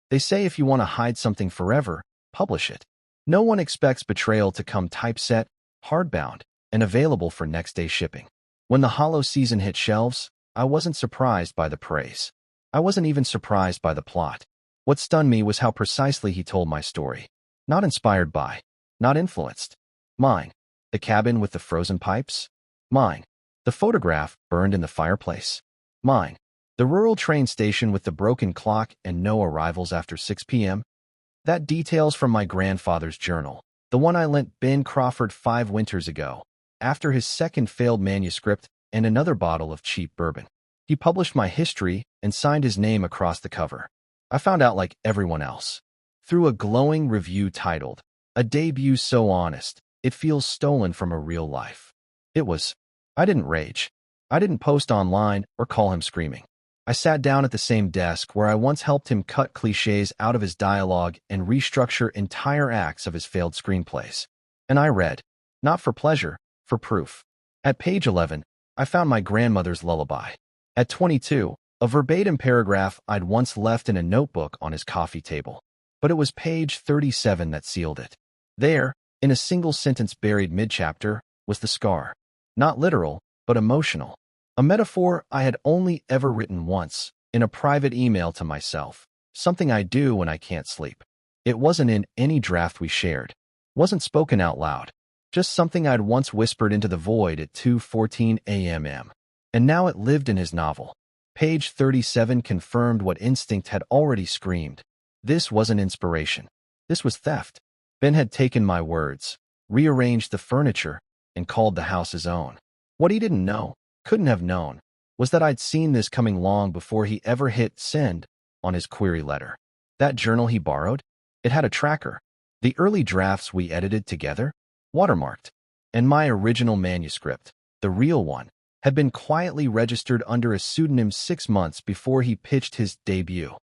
They say if you want to hide something forever, publish it. No one expects betrayal to come typeset, hardbound, and available for next-day shipping. When the Hollow season hit shelves, I wasn't surprised by the praise. I wasn't even surprised by the plot. What stunned me was how precisely he told my story. Not inspired by, not influenced. Mine. The cabin with the frozen pipes? Mine. The photograph burned in the fireplace? Mine. The rural train station with the broken clock and no arrivals after 6 p.m.? That details from my grandfather's journal, the one I lent Ben Crawford 5 winters ago, after his second failed manuscript and another bottle of cheap bourbon. He published my history and signed his name across the cover. I found out like everyone else. Through a glowing review titled, "A Debut So Honest, It Feels Stolen from a Real Life." It was. I didn't rage. I didn't post online or call him screaming. I sat down at the same desk where I once helped him cut cliches out of his dialogue and restructure entire acts of his failed screenplays. And I read. Not for pleasure, for proof. At page 11, I found my grandmother's lullaby. At 22, a verbatim paragraph I'd once left in a notebook on his coffee table. But it was page 37 that sealed it. There, in a single sentence buried mid-chapter, was the scar. Not literal, but emotional. A metaphor I had only ever written once, in a private email to myself. Something I do when I can't sleep. It wasn't in any draft we shared. Wasn't spoken out loud. Just something I'd once whispered into the void at 2:14 a.m. And now it lived in his novel. Page 37 confirmed what instinct had already screamed. This wasn't inspiration. This was theft. Ben had taken my words, rearranged the furniture, and called the house his own. What he didn't know, couldn't have known, was that I'd seen this coming long before he ever hit send on his query letter. That journal he borrowed? It had a tracker. The early drafts we edited together? Watermarked. And my original manuscript, the real one, had been quietly registered under a pseudonym 6 months before he pitched his debut.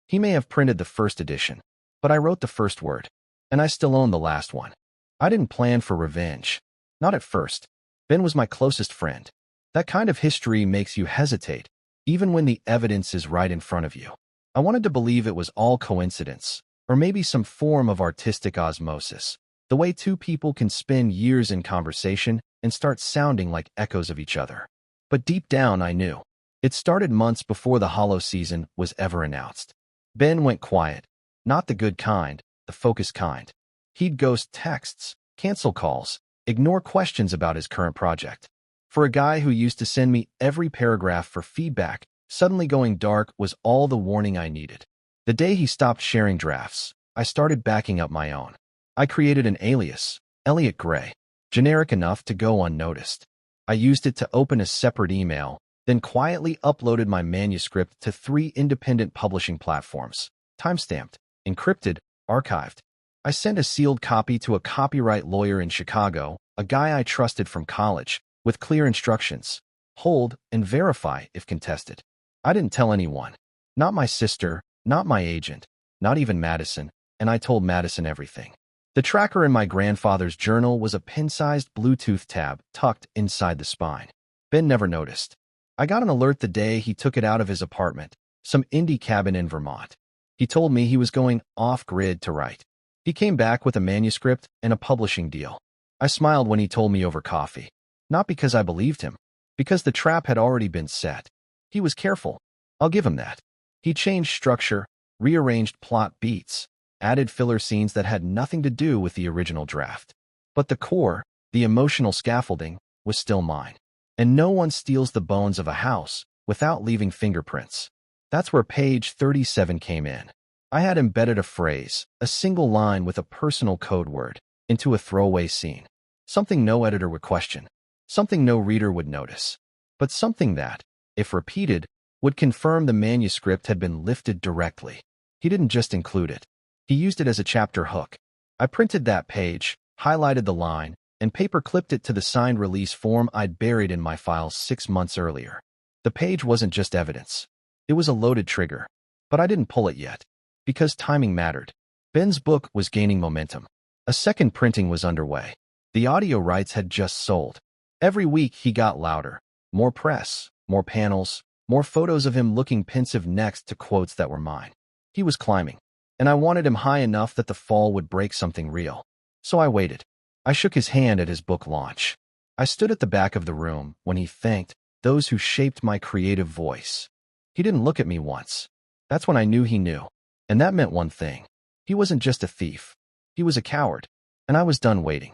He may have printed the first edition, but I wrote the first word, and I still own the last one. I didn't plan for revenge. Not at first. Ben was my closest friend. That kind of history makes you hesitate, even when the evidence is right in front of you. I wanted to believe it was all coincidence, or maybe some form of artistic osmosis, the way two people can spend years in conversation and start sounding like echoes of each other. But deep down, I knew. It started months before the Hollow season was ever announced. Ben went quiet. Not the good kind, the focused kind. He'd ghost texts, cancel calls, ignore questions about his current project. For a guy who used to send me every paragraph for feedback, suddenly going dark was all the warning I needed. The day he stopped sharing drafts, I started backing up my own. I created an alias, Elliot Gray, generic enough to go unnoticed. I used it to open a separate email, then quietly uploaded my manuscript to 3 independent publishing platforms, timestamped, encrypted, archived. I sent a sealed copy to a copyright lawyer in Chicago, a guy I trusted from college, with clear instructions. Hold and verify if contested. I didn't tell anyone. Not my sister, not my agent, not even Madison, and I told Madison everything. The tracker in my grandfather's journal was a pin-sized Bluetooth tab tucked inside the spine. Ben never noticed. I got an alert the day he took it out of his apartment, some indie cabin in Vermont. He told me he was going off-grid to write. He came back with a manuscript and a publishing deal. I smiled when he told me over coffee. Not because I believed him, because the trap had already been set. He was careful. I'll give him that. He changed structure, rearranged plot beats, added filler scenes that had nothing to do with the original draft. But the core, the emotional scaffolding, was still mine. And no one steals the bones of a house without leaving fingerprints. That's where page 37 came in. I had embedded a phrase, a single line with a personal code word, into a throwaway scene. Something no editor would question. Something no reader would notice. But something that, if repeated, would confirm the manuscript had been lifted directly. He didn't just include it. He used it as a chapter hook. I printed that page, highlighted the line, and paper-clipped it to the signed release form I'd buried in my files 6 months earlier. The page wasn't just evidence. It was a loaded trigger. But I didn't pull it yet. Because timing mattered. Ben's book was gaining momentum. A second printing was underway. The audio rights had just sold. Every week he got louder. More press, more panels, more photos of him looking pensive next to quotes that were mine. He was climbing. and I wanted him high enough that the fall would break something real. So I waited. I shook his hand at his book launch. I stood at the back of the room when he thanked those who shaped my creative voice. He didn't look at me once. That's when I knew he knew. And that meant one thing. He wasn't just a thief. He was a coward. And I was done waiting.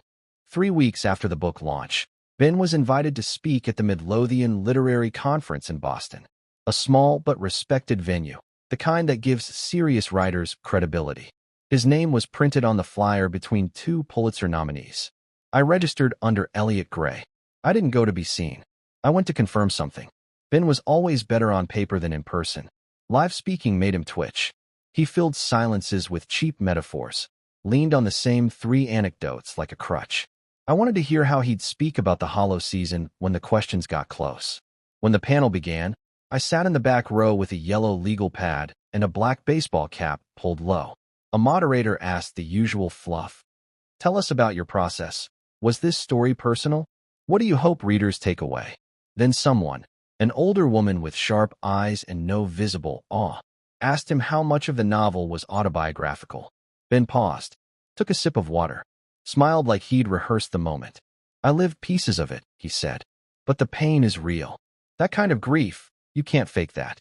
3 weeks after the book launch, Ben was invited to speak at the Midlothian Literary Conference in Boston, a small but respected venue, the kind that gives serious writers credibility. His name was printed on the flyer between 2 Pulitzer nominees. I registered under Elliot Gray. I didn't go to be seen. I went to confirm something. Ben was always better on paper than in person. Live speaking made him twitch. He filled silences with cheap metaphors, leaned on the same 3 anecdotes like a crutch. I wanted to hear how he'd speak about the hollow season when the questions got close. When the panel began, I sat in the back row with a yellow legal pad and a black baseball cap pulled low. A moderator asked the usual fluff. Tell us about your process. Was this story personal? What do you hope readers take away? Then someone, an older woman with sharp eyes and no visible awe, asked him how much of the novel was autobiographical. Ben paused, took a sip of water, smiled like he'd rehearsed the moment. I lived pieces of it, he said. But the pain is real. That kind of grief, you can't fake that.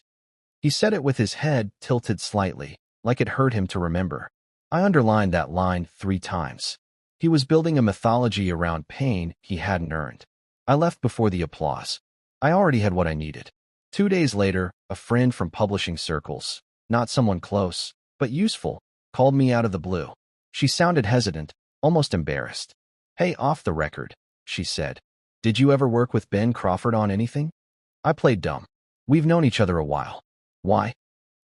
He said it with his head tilted slightly, like it hurt him to remember. I underlined that line 3 times. He was building a mythology around pain he hadn't earned. I left before the applause. I already had what I needed. 2 days later, a friend from publishing circles, not someone close, but useful, called me out of the blue. She sounded hesitant, almost embarrassed. Hey, off the record, she said. Did you ever work with Ben Crawford on anything? I played dumb. We've known each other a while. Why?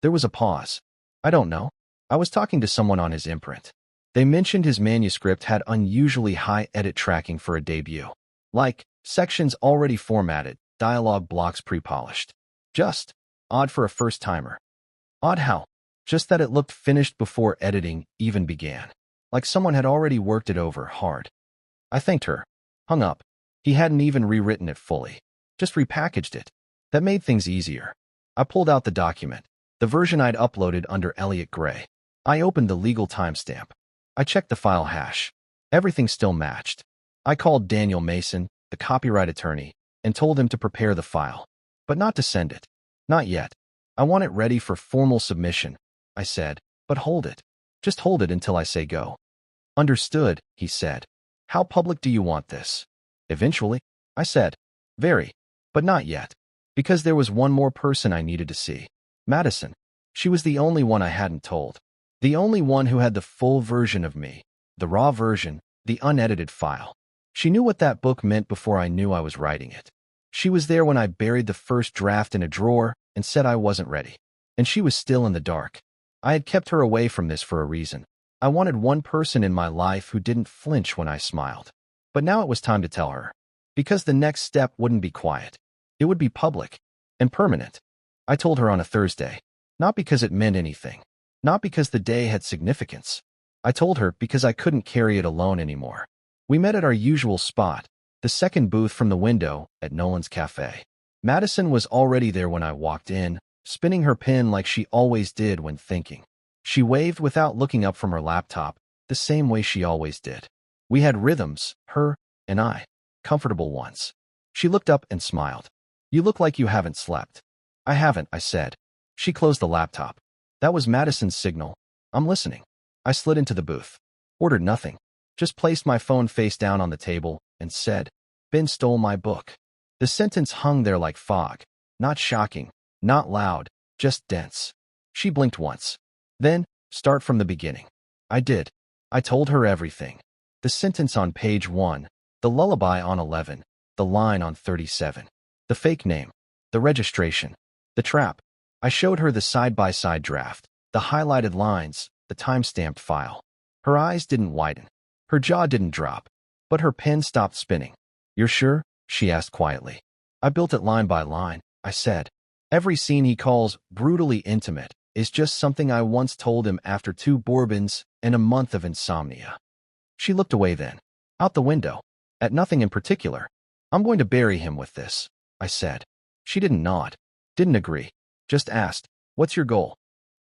There was a pause. I don't know. I was talking to someone on his imprint. They mentioned his manuscript had unusually high edit tracking for a debut. Like, sections already formatted, dialogue blocks pre-polished. Just odd for a first-timer. Odd how? Just that it looked finished before editing even began. Like someone had already worked it over hard. I thanked her. Hung up. He hadn't even rewritten it fully. Just repackaged it. That made things easier. I pulled out the document, the version I'd uploaded under Elliot Gray. I opened the legal timestamp. I checked the file hash. Everything still matched. I called Daniel Mason, the copyright attorney, and told him to prepare the file, but not to send it. Not yet. I want it ready for formal submission, I said, but hold it. Just hold it until I say go. Understood, he said. How public do you want this? Eventually, I said. Very, but not yet. Because there was one more person I needed to see. Madison. She was the only one I hadn't told. The only one who had the full version of me, the raw version, the unedited file. She knew what that book meant before I knew I was writing it. She was there when I buried the first draft in a drawer and said I wasn't ready. And she was still in the dark. I had kept her away from this for a reason. I wanted one person in my life who didn't flinch when I smiled. But now it was time to tell her. Because the next step wouldn't be quiet. It would be public and permanent. I told her on a Thursday. Not because it meant anything. Not because the day had significance. I told her because I couldn't carry it alone anymore. We met at our usual spot, the second booth from the window at Nolan's Cafe. Madison was already there when I walked in, spinning her pen like she always did when thinking. She waved without looking up from her laptop, the same way she always did. We had rhythms, her and I, comfortable ones. She looked up and smiled. You look like you haven't slept. I haven't, I said. She closed the laptop. That was Madison's signal. I'm listening. I slid into the booth. Ordered nothing. Just placed my phone face down on the table and said, Ben stole my book. The sentence hung there like fog. Not shocking, not loud, just dense. She blinked once. Then, start from the beginning. I did. I told her everything. The sentence on page 1, the lullaby on 11, the line on 37, the fake name, the registration, the trap. I showed her the side-by-side draft, the highlighted lines, the time-stamped file. Her eyes didn't widen. Her jaw didn't drop. But her pen stopped spinning. You're sure? She asked quietly. I built it line by line, I said. Every scene he calls brutally intimate is just something I once told him after 2 bourbons and a month of insomnia. She looked away then, out the window, at nothing in particular. I'm going to bury him with this, I said. She didn't nod, didn't agree, just asked, what's your goal?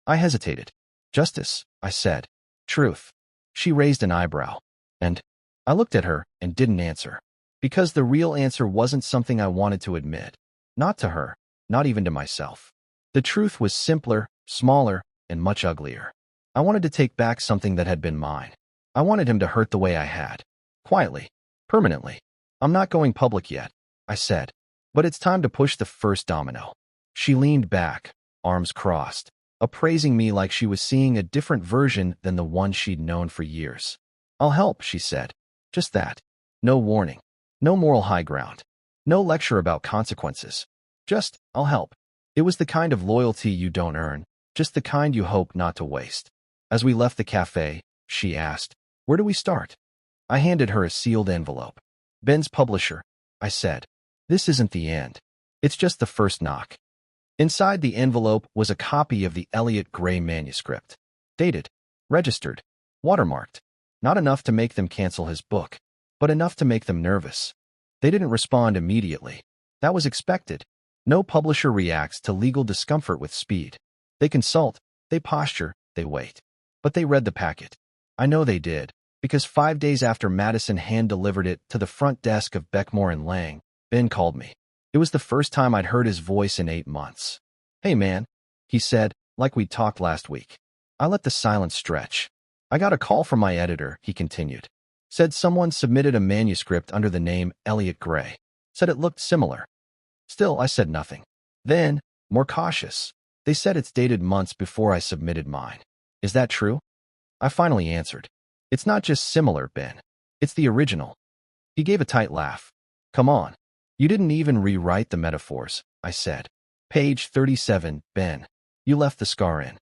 I hesitated. Justice, I said. Truth. She raised an eyebrow. And I looked at her and didn't answer. Because the real answer wasn't something I wanted to admit. Not to her, not even to myself. The truth was simpler, smaller, and much uglier. I wanted to take back something that had been mine. I wanted him to hurt the way I had. Quietly. Permanently. I'm not going public yet, I said. But it's time to push the first domino. She leaned back, arms crossed, appraising me like she was seeing a different version than the one she'd known for years. I'll help, she said. Just that. No warning. No moral high ground. No lecture about consequences. Just, I'll help. It was the kind of loyalty you don't earn, just the kind you hope not to waste. As we left the cafe, she asked, "Where do we start?" I handed her a sealed envelope. "Ben's publisher," I said. "This isn't the end. It's just the first knock." Inside the envelope was a copy of the Elliot Gray manuscript. Dated, registered, watermarked. Not enough to make them cancel his book, but enough to make them nervous. They didn't respond immediately. That was expected. No publisher reacts to legal discomfort with speed. They consult, they posture, they wait. But they read the packet. I know they did, because 5 days after Madison hand-delivered it to the front desk of Beckmore and Lang, Ben called me. It was the first time I'd heard his voice in 8 months. "Hey, man," he said, like we talked last week. I let the silence stretch. "I got a call from my editor," he continued. "Said someone submitted a manuscript under the name Elliot Gray. Said it looked similar." Still, I said nothing. Then, more cautious, "They said it's dated months before I submitted mine. Is that true?" I finally answered. "It's not just similar, Ben. It's the original." He gave a tight laugh. "Come on. You didn't even rewrite the metaphors," I said. "Page 37, Ben. You left the scar in."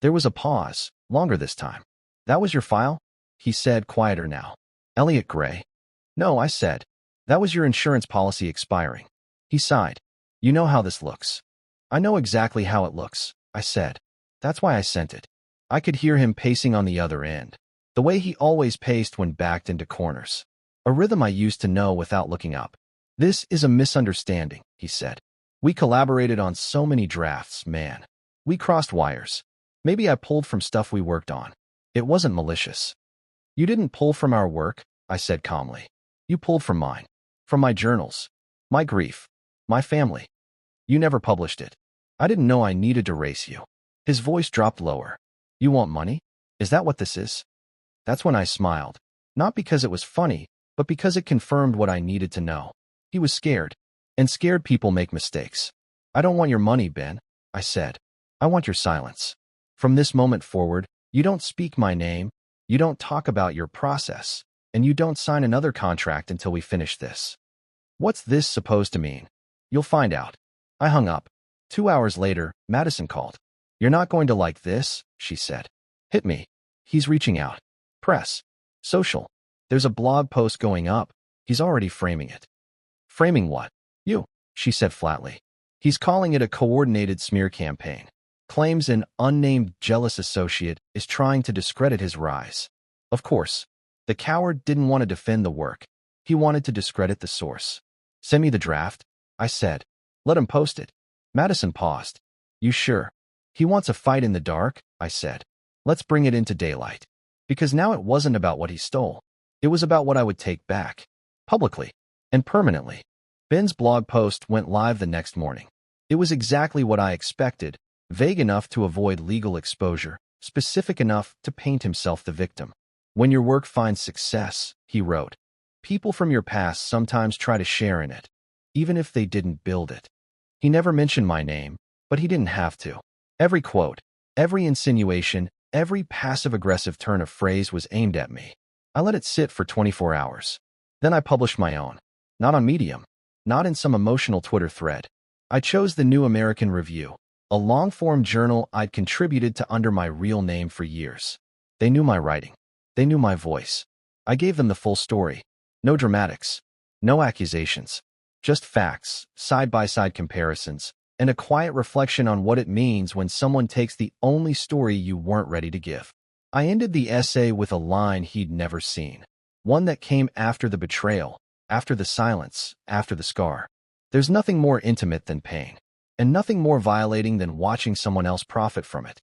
There was a pause, longer this time. "That was your file?" he said, quieter now. "Elliot Gray?" "No," I said. "That was your insurance policy expiring." He sighed. "You know how this looks." "I know exactly how it looks," I said. "That's why I sent it." I could hear him pacing on the other end, the way he always paced when backed into corners. A rhythm I used to know without looking up. "This is a misunderstanding," he said. "We collaborated on so many drafts, man. We crossed wires. Maybe I pulled from stuff we worked on. It wasn't malicious." "You didn't pull from our work," I said calmly. "You pulled from mine. From my journals. My grief. My family. You never published it. I didn't know I needed to race you." His voice dropped lower. "You want money? Is that what this is?" That's when I smiled. Not because it was funny, but because it confirmed what I needed to know. He was scared. And scared people make mistakes. "I don't want your money, Ben," I said. "I want your silence. From this moment forward, you don't speak my name, you don't talk about your process, and you don't sign another contract until we finish this." "What's this supposed to mean?" "You'll find out." I hung up. 2 hours later, Madison called. "You're not going to like this," she said. "Hit me." He's reaching out. Press. Social. There's a blog post going up. He's already framing it. "Framing what?" "You," she said flatly. "He's calling it a coordinated smear campaign. Claims an unnamed jealous associate is trying to discredit his rise." Of course. The coward didn't want to defend the work. He wanted to discredit the source. "Send me the draft," I said. "Let him post it." Madison paused. "You sure?" "He wants a fight in the dark," I said. "Let's bring it into daylight." Because now it wasn't about what he stole. It was about what I would take back. Publicly. And permanently. Ben's blog post went live the next morning. It was exactly what I expected, vague enough to avoid legal exposure, specific enough to paint himself the victim. "When your work finds success," he wrote, "people from your past sometimes try to share in it, even if they didn't build it." He never mentioned my name, but he didn't have to. Every quote, every insinuation, every passive-aggressive turn of phrase was aimed at me. I let it sit for 24 hours. Then I published my own. Not on Medium. Not in some emotional Twitter thread. I chose the New American Review, a long-form journal I'd contributed to under my real name for years. They knew my writing. They knew my voice. I gave them the full story. No dramatics. No accusations. Just facts, side-by-side comparisons, and a quiet reflection on what it means when someone takes the only story you weren't ready to give. I ended the essay with a line he'd never seen. One that came after the betrayal, after the silence, after the scar. "There's nothing more intimate than pain, and nothing more violating than watching someone else profit from it."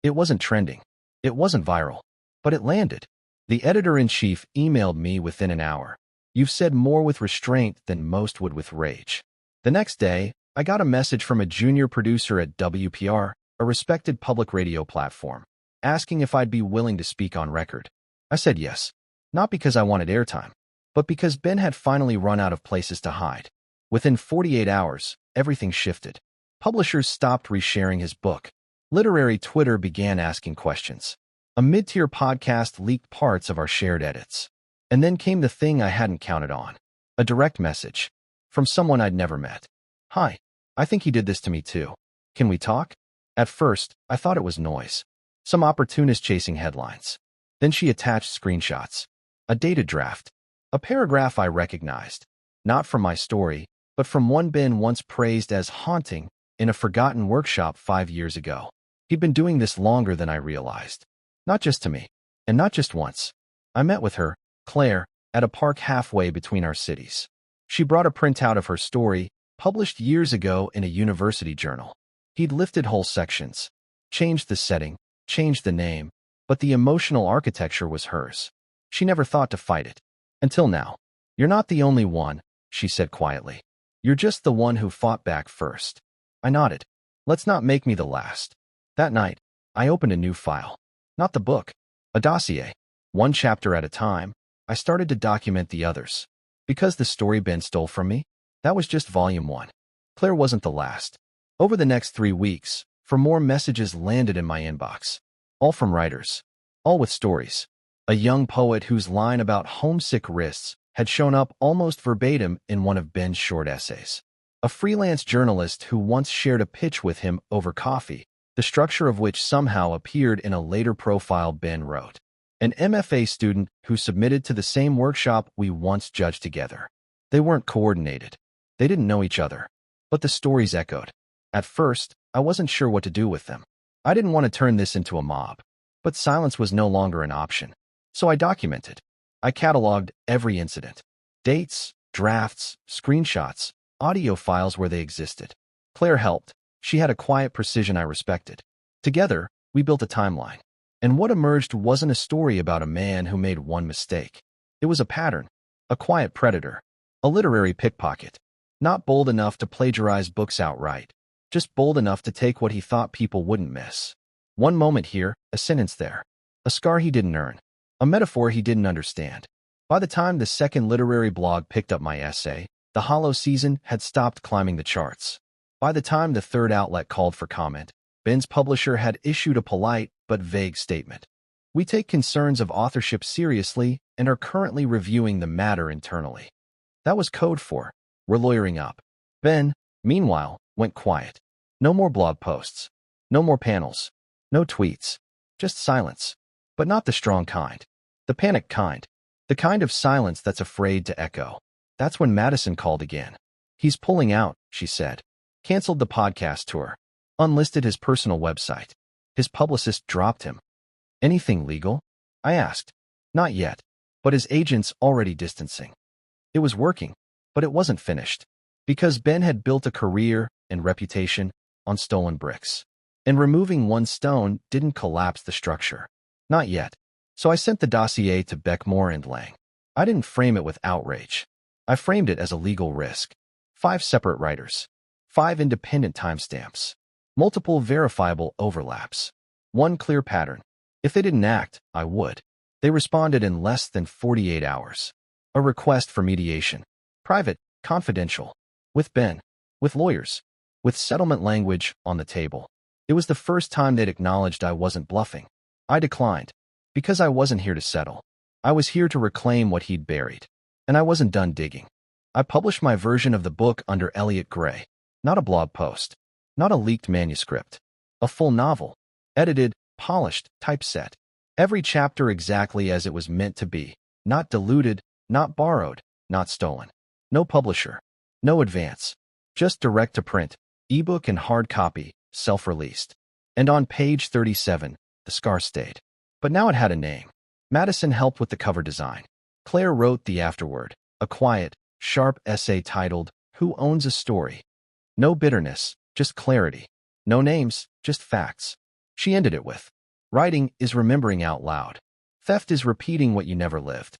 It wasn't trending. It wasn't viral. But it landed. The editor-in-chief emailed me within an hour. "You've said more with restraint than most would with rage." The next day, I got a message from a junior producer at WPR, a respected public radio platform, asking if I'd be willing to speak on record. I said yes, not because I wanted airtime, but because Ben had finally run out of places to hide. Within 48 hours, everything shifted. Publishers stopped resharing his book. Literary Twitter began asking questions. A mid-tier podcast leaked parts of our shared edits. And then came the thing I hadn't counted on. A direct message. From someone I'd never met. "Hi, I think he did this to me too. Can we talk?" At first, I thought it was noise. Some opportunist chasing headlines. Then she attached screenshots. A dated draft. A paragraph I recognized. Not from my story, but from one Ben once praised as haunting in a forgotten workshop 5 years ago. He'd been doing this longer than I realized. Not just to me. And not just once. I met with her, Claire, at a park halfway between our cities. She brought a printout of her story, published years ago in a university journal. He'd lifted whole sections, changed the setting, changed the name, but the emotional architecture was hers. She never thought to fight it. Until now. "You're not the only one," she said quietly. "You're just the one who fought back first." I nodded. "Let's not make me the last." That night, I opened a new file. Not the book. A dossier. One chapter at a time, I started to document the others. Because the story Ben stole from me? That was just volume 1. Claire wasn't the last. Over the next 3 weeks, more messages landed in my inbox. All from writers. All with stories. A young poet whose line about homesick wrists had shown up almost verbatim in one of Ben's short essays. A freelance journalist who once shared a pitch with him over coffee, the structure of which somehow appeared in a later profile Ben wrote. An MFA student who submitted to the same workshop we once judged together. They weren't coordinated. They didn't know each other. But the stories echoed. At first, I wasn't sure what to do with them. I didn't want to turn this into a mob. But silence was no longer an option. So I documented. I cataloged every incident. Dates, drafts, screenshots, audio files where they existed. Claire helped. She had a quiet precision I respected. Together, we built a timeline. And what emerged wasn't a story about a man who made one mistake. It was a pattern. A quiet predator. A literary pickpocket. Not bold enough to plagiarize books outright. Just bold enough to take what he thought people wouldn't miss. One moment here, a sentence there. A scar he didn't earn. A metaphor he didn't understand. By the time the second literary blog picked up my essay, the Hollow season had stopped climbing the charts. By the time the third outlet called for comment, Ben's publisher had issued a polite but vague statement. "We take concerns of authorship seriously and are currently reviewing the matter internally." That was code for, "We're lawyering up." Ben, meanwhile, went quiet. No more blog posts. No more panels. No tweets. Just silence. But not the strong kind. The panicked kind. The kind of silence that's afraid to echo. That's when Madison called again. "He's pulling out," she said. Canceled the podcast tour. Unlisted his personal website. His publicist dropped him. "Anything legal?" I asked. "Not yet, but his agent's already distancing." It was working, but it wasn't finished. Because Ben had built a career and reputation on stolen bricks. And removing one stone didn't collapse the structure. Not yet. So I sent the dossier to Beckmore and Lang. I didn't frame it with outrage. I framed it as a legal risk. 5 separate writers. 5 independent timestamps. Multiple verifiable overlaps. One clear pattern. If they didn't act, I would. They responded in less than 48 hours. A request for mediation. Private, confidential. With Ben. With lawyers. With settlement language on the table. It was the first time they'd acknowledged I wasn't bluffing. I declined. Because I wasn't here to settle. I was here to reclaim what he'd buried. And I wasn't done digging. I published my version of the book under Elliot Gray. Not a blog post. Not a leaked manuscript. A full novel. Edited, polished, typeset. Every chapter exactly as it was meant to be. Not diluted, not borrowed, not stolen. No publisher. No advance. Just direct to print. Ebook and hard copy, self-released. And on page 37, the scar stayed. But now it had a name. Madison helped with the cover design. Claire wrote the afterword, a quiet, sharp essay titled, "Who Owns a Story?" No bitterness, just clarity. No names, just facts. She ended it with, Writing is remembering out loud. Theft is repeating what you never lived.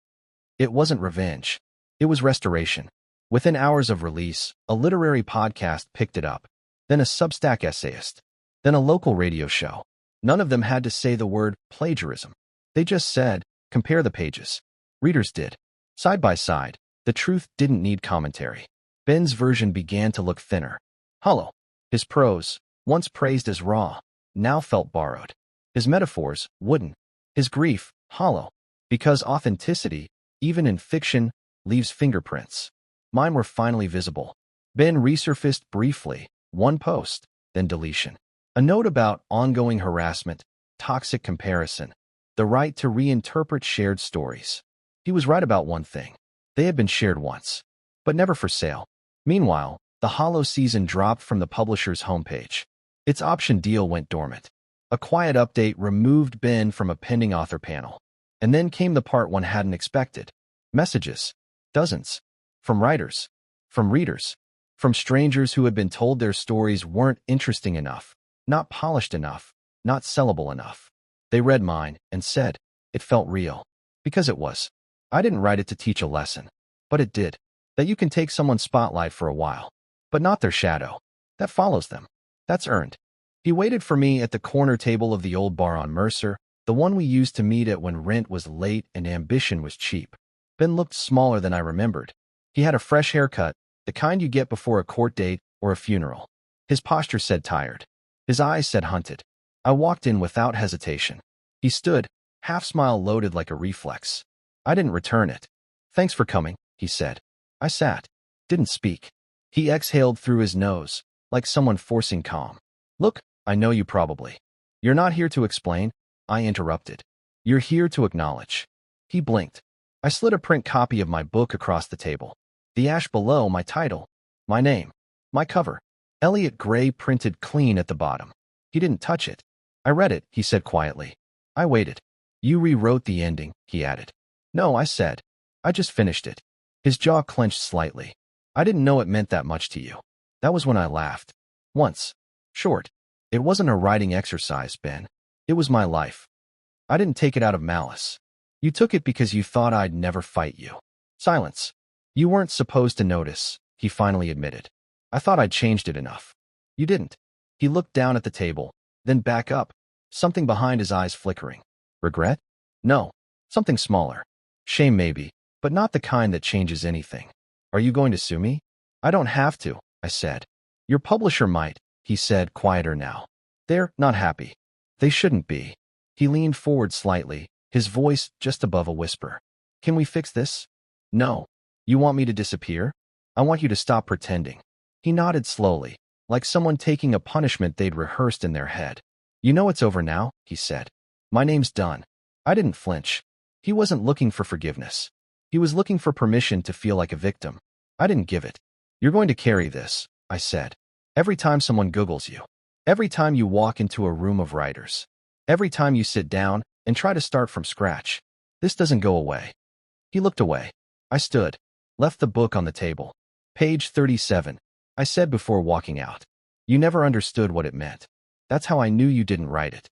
It wasn't revenge. It was restoration. Within hours of release, a literary podcast picked it up, then a Substack essayist, then a local radio show. None of them had to say the word plagiarism. They just said, compare the pages. Readers did. Side by side, the truth didn't need commentary. Ben's version began to look thinner, hollow. His prose, once praised as raw, now felt borrowed. His metaphors, wooden. His grief, hollow. Because authenticity, even in fiction, leaves fingerprints. Mine were finally visible. Ben resurfaced briefly, one post, then deletion. A note about ongoing harassment, toxic comparison, the right to reinterpret shared stories. He was right about one thing. They had been shared once, but never for sale. Meanwhile, the Hollow season dropped from the publisher's homepage. Its option deal went dormant. A quiet update removed Ben from a pending author panel. And then came the part one hadn't expected. Messages. Dozens. From writers. From readers. From strangers who had been told their stories weren't interesting enough, not polished enough, not sellable enough. They read mine and said, it felt real. Because it was. I didn't write it to teach a lesson. But it did. That you can take someone's spotlight for a while, but not their shadow. That follows them. That's earned. He waited for me at the corner table of the old bar on Mercer, the one we used to meet at when rent was late and ambition was cheap. Ben looked smaller than I remembered. He had a fresh haircut, the kind you get before a court date or a funeral. His posture said tired. His eyes said hunted. I walked in without hesitation. He stood, half-smile loaded like a reflex. I didn't return it. Thanks for coming, he said. I sat. Didn't speak. He exhaled through his nose, like someone forcing calm. Look, I know you probably. You're not here to explain, I interrupted. You're here to acknowledge. He blinked. I slid a print copy of my book across the table. The ash below, my title, my name, my cover. Elliot Gray printed clean at the bottom. He didn't touch it. I read it, he said quietly. I waited. You rewrote the ending, he added. No, I said. I just finished it. His jaw clenched slightly. I didn't know it meant that much to you. That was when I laughed. Once. Short. It wasn't a writing exercise, Ben. It was my life. I didn't take it out of malice. You took it because you thought I'd never fight you. Silence. You weren't supposed to notice, he finally admitted. I thought I'd changed it enough. You didn't. He looked down at the table, then back up, something behind his eyes flickering. Regret? No. Something smaller. Shame maybe, but not the kind that changes anything. Are you going to sue me? I don't have to, I said. Your publisher might, he said, quieter now. They're not happy. They shouldn't be. He leaned forward slightly, his voice just above a whisper. Can we fix this? No. You want me to disappear? I want you to stop pretending. He nodded slowly, like someone taking a punishment they'd rehearsed in their head. You know it's over now, he said. My name's done. I didn't flinch. He wasn't looking for forgiveness. He was looking for permission to feel like a victim. I didn't give it. You're going to carry this, I said. Every time someone Googles you. Every time you walk into a room of writers. Every time you sit down and try to start from scratch. This doesn't go away. He looked away. I stood. Left the book on the table. Page 37. I said before walking out. You never understood what it meant. That's how I knew you didn't write it.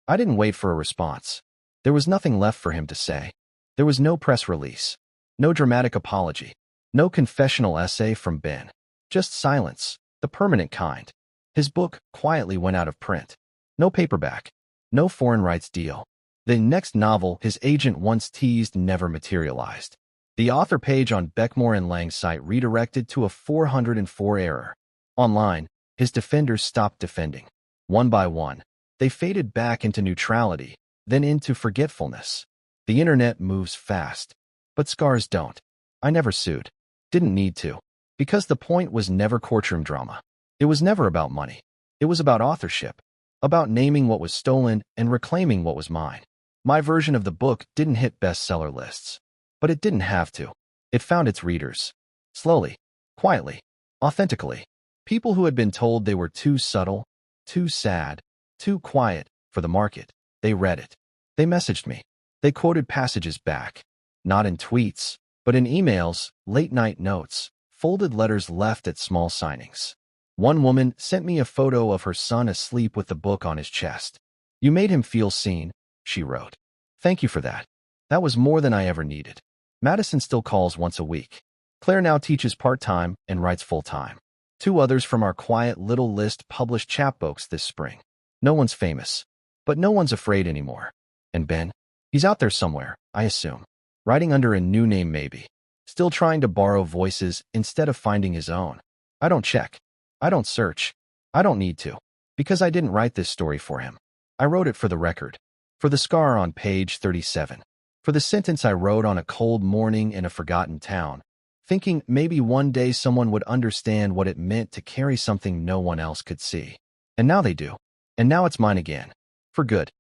I didn't wait for a response. There was nothing left for him to say. There was no press release. No dramatic apology. No confessional essay from Ben. Just silence, the permanent kind. His book quietly went out of print. No paperback. No foreign rights deal. The next novel his agent once teased never materialized. The author page on Beckmore and Lang's site redirected to a 404 error. Online, his defenders stopped defending. One by one, they faded back into neutrality, then into forgetfulness. The internet moves fast. But scars don't. I never sued. Didn't need to. Because the point was never courtroom drama. It was never about money. It was about authorship. About naming what was stolen and reclaiming what was mine. My version of the book didn't hit bestseller lists. But it didn't have to. It found its readers. Slowly. Quietly. Authentically. People who had been told they were too subtle, too sad, too quiet for the market. They read it. They messaged me. They quoted passages back. Not in tweets, but in emails, late-night notes, folded letters left at small signings. One woman sent me a photo of her son asleep with the book on his chest. You made him feel seen, she wrote. Thank you for that. That was more than I ever needed. Madison still calls once a week. Claire now teaches part-time and writes full-time. 2 others from our quiet little list published chapbooks this spring. No one's famous, but no one's afraid anymore. And Ben? He's out there somewhere, I assume. Writing under a new name maybe. Still trying to borrow voices instead of finding his own. I don't check. I don't search. I don't need to. Because I didn't write this story for him. I wrote it for the record. For the scar on page 37. For the sentence I wrote on a cold morning in a forgotten town, thinking maybe one day someone would understand what it meant to carry something no one else could see. And now they do. And now it's mine again. For good.